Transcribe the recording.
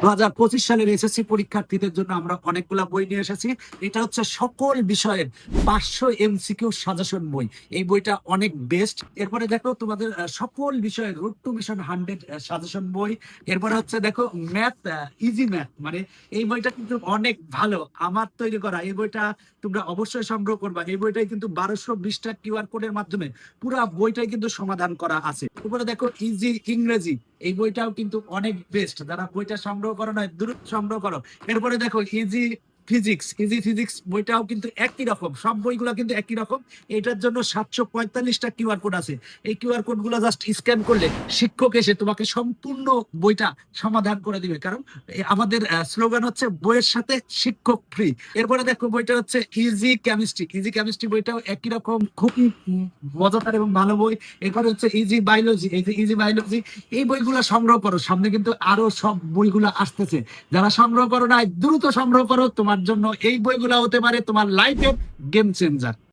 2025 সালের এসএসসি পরীক্ষার্থীদের জন্য আমরা অনেকগুলা বই নিয়ে এসেছি। এটা হচ্ছে সকল বিষয়ের 500 এমসিকিউ সাজেশন বই। এই বইটা অনেক বেস্ট। এরপরে দেখো তোমাদের সকল বিষয়ের রুট টু মিশন 100 সাজেশন বই। এরপরে হচ্ছে দেখো ম্যাথ, ইজি ম্যাথ, মানে এই বইটা কিন্তু অনেক ভালো, আমার তৈরি করা। এই বইটা তোমরা অবশ্যই সংগ্রহ করবা। এই বইটাই কিন্তু 1220টা কিউআর কোডের মাধ্যমে পুরো বইটাই কিন্তু সমাধান করা আছে। এরপরে দেখো ইজি ইংরেজি, এই বইটাও কিন্তু অনেক বেস্ট। যারা বইটা সংগ্রহ করো না, দ্রুত সংগ্রহ করো। এরপরে দেখো ইজি ফিজিক্স, ইজি ফিজিক্স বইটাও কিন্তু একই রকম, সব বইগুলো কিন্তু একই রকম। এটার জন্য 745টা কিউআর কোড আছে। এই কিউআর কোড গুলো জাস্ট স্ক্যান করলে শিক্ষক এসে তোমাকে সম্পূর্ণ বইটা সমাধান করে দিবে, কারণ আমাদের স্লোগান হচ্ছে বইয়ের সাথে শিক্ষক ফ্রি। এরপরে দেখো বইটা হচ্ছে ইজি কেমিস্ট্রি। ইজি কেমিস্ট্রি বইটাও একই রকম, খুবই মজাদার এবং ভালো বই। এরপরে হচ্ছে ইজি বায়োলজি, এই যে ইজি বায়োলজি, এই বইগুলো সংগ্রহ করো। সামনে কিন্তু আরো সব বইগুলো আসতেছে। যারা সংগ্রহ করো না, দ্রুত সংগ্রহ করো। তোমার জন্য এই বইগুলো হতে পারে তোমার লাইফের গেম চেঞ্জার।